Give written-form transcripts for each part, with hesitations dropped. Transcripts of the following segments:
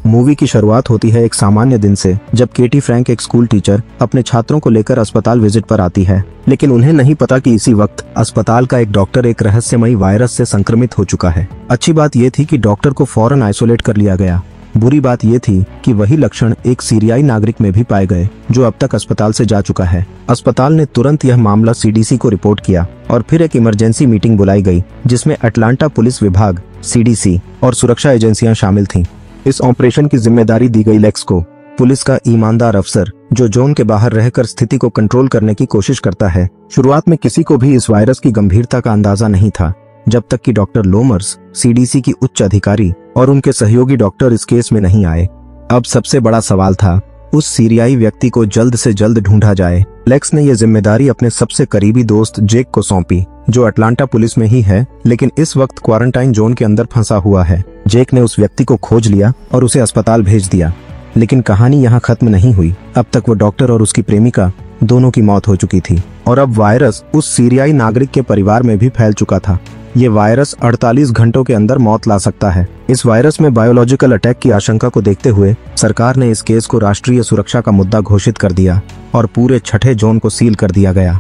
Movie की शुरुआत होती है एक सामान्य दिन से, जब केटी फ्रैंक एक स्कूल टीचर अपने छात्रों को लेकर अस्पताल विजिट पर आती है। लेकिन उन्हें नहीं पता कि इसी वक्त अस्पताल का एक डॉक्टर एक रहस्यमयी वायरस से संक्रमित हो चुका है। अच्छी बात यह थी कि डॉक्टर को फौरन आइसोलेट कर लिया गया। बुरी बात यह थी कि वही लक्षण एक सीरियाई नागरिक में भी पाए गए जो अब तक अस्पताल से जा चुका है। अस्पताल ने तुरंत यह मामला सीडीसी को रिपोर्ट किया और फिर एक इमरजेंसी मीटिंग बुलाई गई जिसमें अटलांटा पुलिस विभाग, सीडीसी और सुरक्षा एजेंसियां शामिल थीं। इस ऑपरेशन की जिम्मेदारी दी गई लेक्स को, पुलिस का ईमानदार अफसर जो जोन के बाहर रहकर स्थिति को कंट्रोल करने की कोशिश करता है। शुरुआत में किसी को भी इस वायरस की गंभीरता का अंदाजा नहीं था, जब तक कि डॉक्टर लोमर्स, सीडीसी की उच्च अधिकारी और उनके सहयोगी डॉक्टर इस केस में नहीं आए। अब सबसे बड़ा सवाल था, उस सीरियाई व्यक्ति को जल्द से जल्द ढूंढा जाए। लेक्स ने यह जिम्मेदारी अपने सबसे करीबी दोस्त जेक को सौंपी, जो अटलांटा पुलिस में ही है लेकिन इस वक्त क्वारंटाइन जोन के अंदर फंसा हुआ है। जेक ने उस व्यक्ति को खोज लिया और उसे अस्पताल भेज दिया। लेकिन कहानी यहाँ खत्म नहीं हुई। अब तक वो डॉक्टर और उसकी प्रेमिका दोनों की मौत हो चुकी थी और अब वायरस उस सीरियाई नागरिक के परिवार में भी फैल चुका था। ये वायरस 48 घंटों के अंदर मौत ला सकता है। इस वायरस में बायोलॉजिकल अटैक की आशंका को देखते हुए सरकार ने इस केस को राष्ट्रीय सुरक्षा का मुद्दा घोषित कर दिया और पूरे छठे जोन को सील कर दिया गया।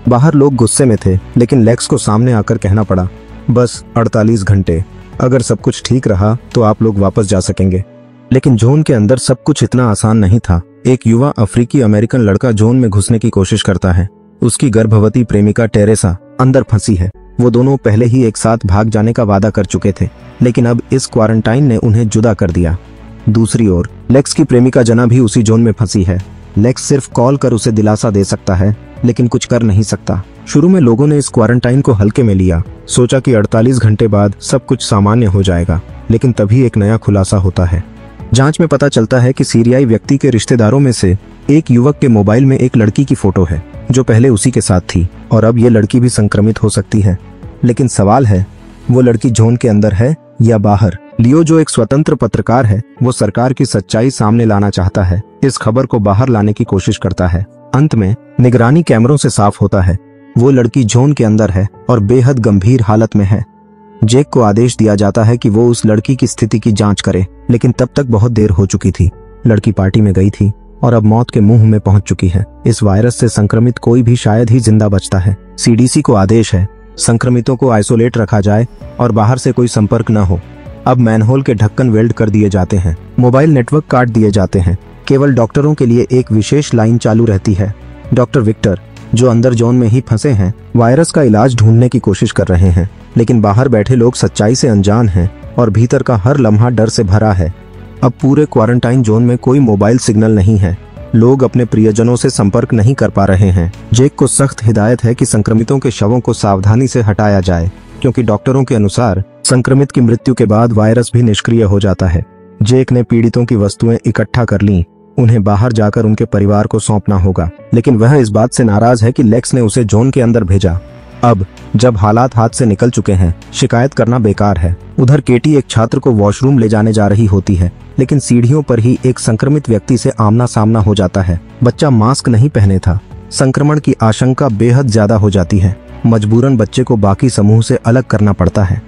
बाहर लोग गुस्से में थे, लेकिन लेक्स को सामने आकर कहना पड़ा, बस 48 घंटे, अगर सब कुछ ठीक रहा तो आप लोग वापस जा सकेंगे। लेकिन जोन के अंदर सब कुछ इतना आसान नहीं था। एक युवा अफ्रीकी अमेरिकन लड़का जोन में घुसने की कोशिश करता है। उसकी गर्भवती प्रेमिका टेरेसा अंदर फंसी है। वो दोनों पहले ही एक साथ भाग जाने का वादा कर चुके थे, लेकिन अब इस क्वारंटाइन ने उन्हें जुदा कर दिया। दूसरी ओर लेक्स की प्रेमिका जना भी उसी जोन में फंसी है। लेक्स सिर्फ कॉल कर उसे दिलासा दे सकता है, लेकिन कुछ कर नहीं सकता। शुरू में लोगों ने इस क्वारंटाइन को हल्के में लिया, सोचा कि 48 घंटे बाद सब कुछ सामान्य हो जाएगा। लेकिन तभी एक नया खुलासा होता है। जांच में पता चलता है कि सीरियाई व्यक्ति के रिश्तेदारों में से एक युवक के मोबाइल में एक लड़की की फोटो है जो पहले उसी के साथ थी और अब ये लड़की भी संक्रमित हो सकती है। लेकिन सवाल है, वो लड़की जोन के अंदर है या बाहर? लियो, जो एक स्वतंत्र पत्रकार है, वो सरकार की सच्चाई सामने लाना चाहता है, इस खबर को बाहर लाने की कोशिश करता है। अंत में निगरानी कैमरों से साफ होता है, वो लड़की जोन के अंदर है और बेहद गंभीर हालत में है। जेक को आदेश दिया जाता है कि वो उस लड़की की स्थिति की जांच करे, लेकिन तब तक बहुत देर हो चुकी थी। लड़की पार्टी में गई थी और अब मौत के मुंह में पहुंच चुकी है। इस वायरस से संक्रमित कोई भी शायद ही जिंदा बचता है। सीडीसी को आदेश है, संक्रमितों को आइसोलेट रखा जाए और बाहर से कोई संपर्क न हो। अब मैनहोल के ढक्कन वेल्ड कर दिए जाते हैं, मोबाइल नेटवर्क काट दिए जाते हैं। केवल डॉक्टरों के लिए एक विशेष लाइन चालू रहती है। डॉक्टर विक्टर, जो अंदर जोन में ही फंसे हैं, वायरस का इलाज ढूंढने की कोशिश कर रहे हैं, लेकिन बाहर बैठे लोग सच्चाई से अनजान हैं और भीतर का हर लम्हा डर से भरा है। अब पूरे क्वारंटाइन जोन में कोई मोबाइल सिग्नल नहीं है, लोग अपने प्रियजनों से संपर्क नहीं कर पा रहे हैं। जेक को सख्त हिदायत है कि संक्रमितों के शवों को सावधानी से हटाया जाए, क्योंकि डॉक्टरों के अनुसार संक्रमित की मृत्यु के बाद वायरस भी निष्क्रिय हो जाता है। जेक ने पीड़ितों की वस्तुएं इकट्ठा कर लीं, उन्हें बाहर जाकर उनके परिवार को सौंपना होगा, लेकिन वह इस बात से नाराज है कि लेक्स ने उसे जोन के अंदर भेजा। अब जब हालात हाथ से निकल चुके हैं, शिकायत करना बेकार है। उधर केटी एक छात्र को वॉशरूम ले जाने जा रही होती है, लेकिन सीढ़ियों पर ही एक संक्रमित व्यक्ति से आमना सामना हो जाता है। बच्चा मास्क नहीं पहने था। संक्रमण की आशंका बेहद ज्यादा हो जाती है। मजबूरन बच्चे को बाकी समूह से अलग करना पड़ता है।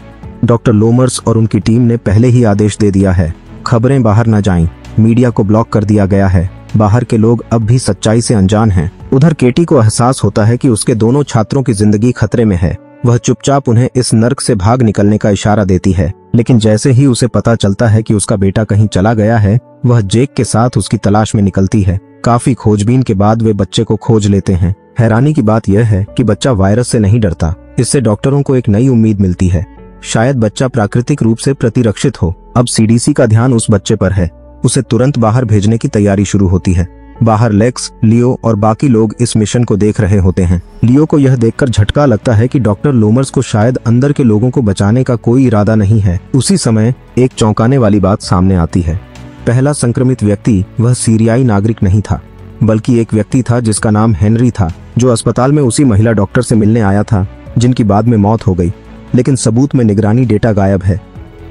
डॉक्टर लोमर्स और उनकी टीम ने पहले ही आदेश दे दिया है, खबरें बाहर न जाएं, मीडिया को ब्लॉक कर दिया गया है। बाहर के लोग अब भी सच्चाई से अनजान हैं। उधर केटी को एहसास होता है कि उसके दोनों छात्रों की जिंदगी खतरे में है। वह चुपचाप उन्हें इस नर्क से भाग निकलने का इशारा देती है, लेकिन जैसे ही उसे पता चलता है कि उसका बेटा कहीं चला गया है, वह जेक के साथ उसकी तलाश में निकलती है। काफी खोजबीन के बाद वे बच्चे को खोज लेते हैं। हैरानी की बात यह है कि बच्चा वायरस से नहीं डरता। इससे डॉक्टरों को एक नई उम्मीद मिलती है, शायद बच्चा प्राकृतिक रूप से प्रतिरक्षित हो। अब सीडीसी का ध्यान उस बच्चे पर है। उसे तुरंत बाहर भेजने की तैयारी शुरू होती है। बाहर लेक्स, लियो और बाकी लोग इस मिशन को देख रहे होते हैं। लियो को यह देखकर झटका लगता है कि डॉक्टर लोमर्स को शायद अंदर के लोगों को बचाने का कोई इरादा नहीं है। उसी समय एक चौंकाने वाली बात सामने आती है। पहला संक्रमित व्यक्ति वह सीरियाई नागरिक नहीं था, बल्कि एक व्यक्ति था जिसका नाम हेनरी था, जो अस्पताल में उसी महिला डॉक्टर से मिलने आया था जिनकी बाद में मौत हो गई। लेकिन सबूत में निगरानी डेटा गायब है।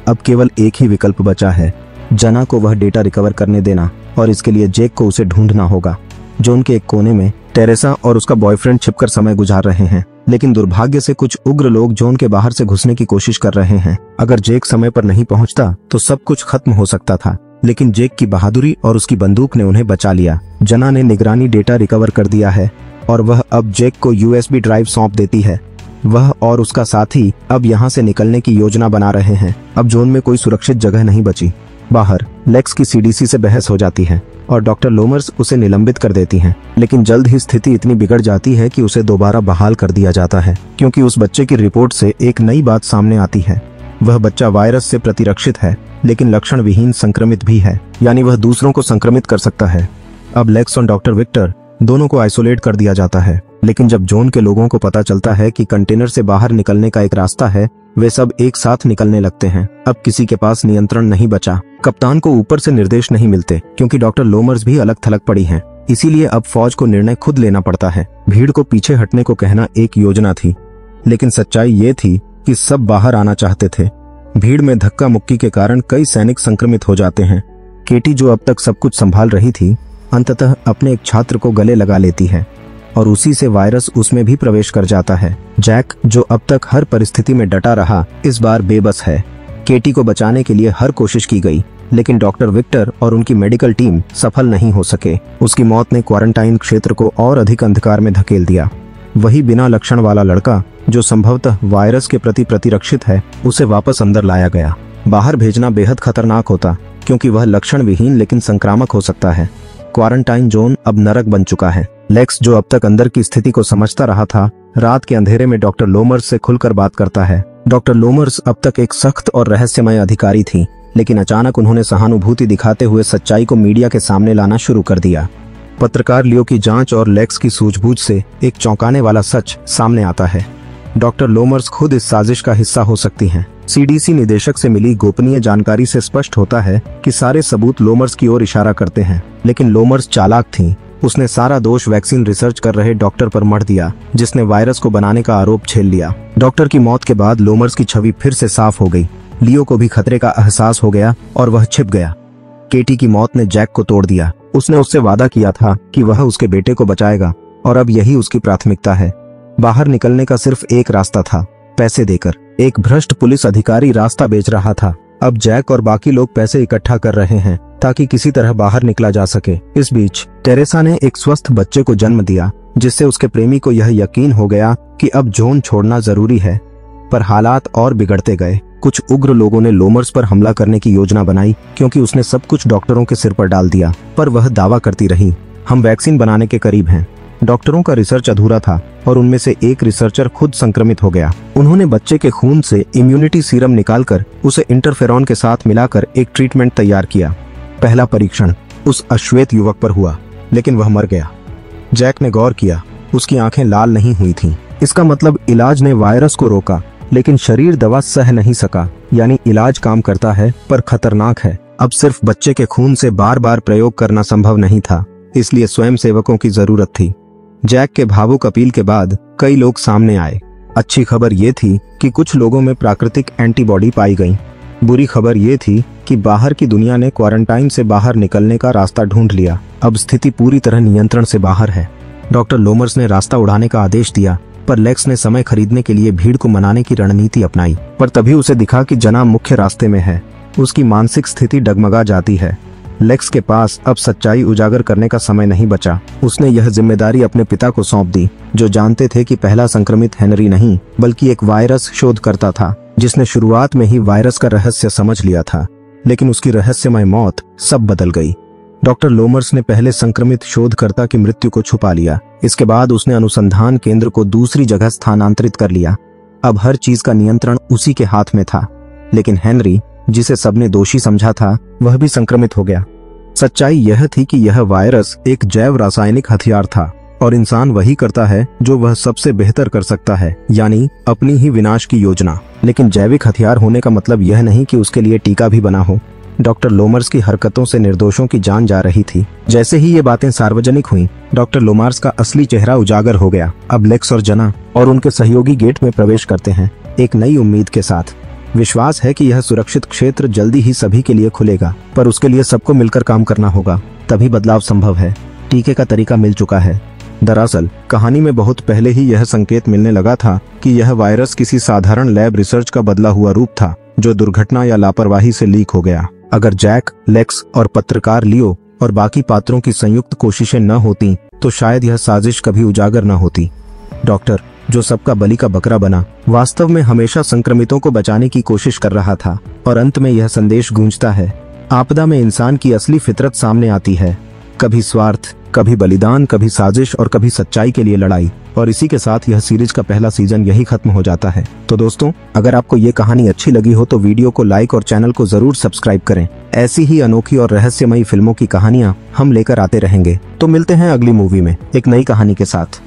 अब केवल एक ही विकल्प बचा है, जना को वह डेटा रिकवर करने देना, और इसके लिए जेक को उसे ढूंढना होगा। जोन के एक कोने में टेरेसा और उसका बॉयफ्रेंड छिपकर समय गुजार रहे हैं, लेकिन दुर्भाग्य से कुछ उग्र लोग जोन के बाहर से घुसने की कोशिश कर रहे हैं। अगर जेक समय पर नहीं पहुंचता तो सब कुछ खत्म हो सकता था। लेकिन जेक की बहादुरी और उसकी बंदूक ने उन्हें बचा लिया। जना ने निगरानी डेटा रिकवर कर दिया है और वह अब जेक को USB ड्राइव सौंप देती है। वह और उसका साथी अब यहाँ से निकलने की योजना बना रहे हैं। अब जोन में कोई सुरक्षित जगह नहीं बची। बाहर लेक्स की CDC से बहस हो जाती है और डॉक्टर लोमर्स उसे निलंबित कर देती हैं। लेकिन जल्द ही स्थिति इतनी बिगड़ जाती है कि उसे दोबारा बहाल कर दिया जाता है, क्योंकि उस बच्चे की रिपोर्ट से एक नई बात सामने आती है। वह बच्चा वायरस से प्रतिरक्षित है, लेकिन लक्षण विहीन संक्रमित भी है, यानी वह दूसरों को संक्रमित कर सकता है। अब लेक्स और डॉक्टर विक्टर दोनों को आइसोलेट कर दिया जाता है। लेकिन जब जोन के लोगों को पता चलता है कि कंटेनर से बाहर निकलने का एक रास्ता है, वे सब एक साथ निकलने लगते हैं। अब किसी के पास नियंत्रण नहीं बचा। कप्तान को ऊपर से निर्देश नहीं मिलते, क्योंकि डॉक्टर लोमर्स भी अलग थलग पड़ी हैं। इसीलिए अब फौज को निर्णय खुद लेना पड़ता है। भीड़ को पीछे हटने को कहना एक योजना थी, लेकिन सच्चाई ये थी कि सब बाहर आना चाहते थे। भीड़ में धक्का मुक्की के कारण कई सैनिक संक्रमित हो जाते हैं। केटी, जो अब तक सब कुछ संभाल रही थी, अंततः अपने एक छात्र को गले लगा लेती है और उसी से वायरस उसमें भी प्रवेश कर जाता है। जैक, जो अब तक हर परिस्थिति में डटा रहा, इस बार बेबस है। केटी को बचाने के लिए हर कोशिश की गई, लेकिन डॉक्टर विक्टर और उनकी मेडिकल टीम सफल नहीं हो सके। उसकी मौत ने क्वारंटाइन क्षेत्र को और अधिक अंधकार में धकेल दिया। वही बिना लक्षण वाला लड़का, जो संभवतः वायरस के प्रति प्रतिरक्षित है, उसे वापस अंदर लाया गया। बाहर भेजना बेहद खतरनाक होता, क्योंकि वह लक्षण विहीन लेकिन संक्रामक हो सकता है। क्वारंटाइन जोन अब नरक बन चुका है। लेक्स, जो अब तक अंदर की स्थिति को समझता रहा था, रात के अंधेरे में डॉक्टर लोमर्स से खुलकर बात करता है। डॉक्टर लोमर्स अब तक एक सख्त और रहस्यमय अधिकारी थी, लेकिन अचानक उन्होंने सहानुभूति दिखाते हुए सच्चाई को मीडिया के सामने लाना शुरू कर दिया। पत्रकार लियो की जांच और लेक्स की सूझबूझ से एक चौंकाने वाला सच सामने आता है। डॉक्टर लोमर्स खुद इस साजिश का हिस्सा हो सकती हैं। CDC निदेशक से मिली गोपनीय जानकारी से स्पष्ट होता है कि सारे सबूत लोमर्स की ओर इशारा करते हैं, लेकिन लोमर्स चालाक थीं। उसने सारा दोष वैक्सीन रिसर्च कर रहे डॉक्टर पर मढ़ दिया, जिसने वायरस को बनाने का आरोप झेल लिया। डॉक्टर की मौत के बाद लोमर्स की छवि फिर से साफ हो गई। लियो को भी खतरे का एहसास हो गया और वह छिप गया। केटी की मौत ने जैक को तोड़ दिया। उसने उससे वादा किया था कि वह उसके बेटे को बचाएगा, और अब यही उसकी प्राथमिकता है। बाहर निकलने का सिर्फ एक रास्ता था, पैसे देकर। एक भ्रष्ट पुलिस अधिकारी रास्ता बेच रहा था। अब जैक और बाकी लोग पैसे इकट्ठा कर रहे हैं ताकि किसी तरह बाहर निकला जा सके। इस बीच टेरेसा ने एक स्वस्थ बच्चे को जन्म दिया, जिससे उसके प्रेमी को यह यकीन हो गया कि अब जोन छोड़ना जरूरी है। पर हालात और बिगड़ते गए। कुछ उग्र लोगों ने लोमर्स पर हमला करने की योजना बनाई, क्योंकि उसने सब कुछ डॉक्टरों के सिर पर डाल दिया। पर वह दावा करती रही, हम वैक्सीन बनाने के करीब हैं। डॉक्टरों का रिसर्च अधूरा था और उनमें से एक रिसर्चर खुद संक्रमित हो गया। उन्होंने बच्चे के खून से इम्यूनिटी सीरम निकालकर उसे इंटरफेरॉन के साथ मिलाकर एक ट्रीटमेंट तैयार किया। पहला परीक्षण उस अश्वेत युवक पर हुआ, लेकिन वह मर गया। जैक ने गौर किया, उसकी आंखें लाल नहीं हुई थीं। इसका मतलब इलाज ने वायरस को रोका, लेकिन शरीर दवा सह नहीं सका। यानी इलाज काम करता है, पर खतरनाक है। अब सिर्फ बच्चे के खून से बार बार प्रयोग करना संभव नहीं था, इसलिए स्वयंसेवकों की जरूरत थी। जैक के भावुक अपील के बाद कई लोग सामने आए। अच्छी खबर ये थी कि कुछ लोगों में प्राकृतिक एंटीबॉडी पाई गई। बुरी खबर ये थी कि बाहर की दुनिया ने क्वारंटाइन से बाहर निकलने का रास्ता ढूंढ लिया। अब स्थिति पूरी तरह नियंत्रण से बाहर है। डॉक्टर लोमर्स ने रास्ता उड़ाने का आदेश दिया, पर लेक्स ने समय खरीदने के लिए भीड़ को मनाने की रणनीति अपनाई। पर तभी उसे दिखा कि जना मुख्य रास्ते में है। उसकी मानसिक स्थिति डगमगा जाती है। लेक्स के पास अब सच्चाई उजागर करने का समय नहीं बचा। उसने यह जिम्मेदारी अपने पिता को सौंप दी, जो जानते थे कि पहला संक्रमित हेनरी नहीं, बल्कि एक वायरस शोधकर्ता था, जिसने शुरुआत में ही वायरस का रहस्य समझ लिया था। लेकिन उसकी रहस्यमय मौत सब बदल गई। डॉक्टर लोमर्स ने पहले संक्रमित शोधकर्ता की मृत्यु को छुपा लिया। इसके बाद उसने अनुसंधान केंद्र को दूसरी जगह स्थानांतरित कर लिया। अब हर चीज का नियंत्रण उसी के हाथ में था। लेकिन हेनरी, जिसे सबने दोषी समझा था, वह भी संक्रमित हो गया। सच्चाई यह थी कि यह वायरस एक जैव रासायनिक हथियार था, और इंसान वही करता है जो वह सबसे बेहतर कर सकता है, यानी अपनी ही विनाश की योजना। लेकिन जैविक हथियार होने का मतलब यह नहीं कि उसके लिए टीका भी बना हो। डॉक्टर लोमर्स की हरकतों से निर्दोषों की जान जा रही थी। जैसे ही ये बातें सार्वजनिक हुईं, डॉक्टर लोमर्स का असली चेहरा उजागर हो गया। अब लेक्स और जना और उनके सहयोगी गेट में प्रवेश करते हैं, एक नई उम्मीद के साथ। विश्वास है कि यह सुरक्षित क्षेत्र जल्दी ही सभी के लिए खुलेगा, पर उसके लिए सबको मिलकर काम करना होगा, तभी बदलाव संभव है। टीके का तरीका मिल चुका है। दरअसल कहानी में बहुत पहले ही यह संकेत मिलने लगा था कि यह वायरस किसी साधारण लैब रिसर्च का बदला हुआ रूप था, जो दुर्घटना या लापरवाही से लीक हो गया। अगर जैक, लेक्स और पत्रकार लियो और बाकी पात्रों की संयुक्त कोशिशें न होती तो शायद यह साजिश कभी उजागर न होती। डॉक्टर, जो सबका बलि का बकरा बना, वास्तव में हमेशा संक्रमितों को बचाने की कोशिश कर रहा था। और अंत में यह संदेश गूंजता है, आपदा में इंसान की असली फितरत सामने आती है, कभी स्वार्थ, कभी बलिदान, कभी साजिश और कभी सच्चाई के लिए लड़ाई। और इसी के साथ यह सीरीज का पहला सीजन यही खत्म हो जाता है। तो दोस्तों, अगर आपको ये कहानी अच्छी लगी हो तो वीडियो को लाइक और चैनल को जरूर सब्सक्राइब करें। ऐसी ही अनोखी और रहस्यमयी फिल्मों की कहानियां हम लेकर आते रहेंगे। तो मिलते हैं अगली मूवी में एक नई कहानी के साथ।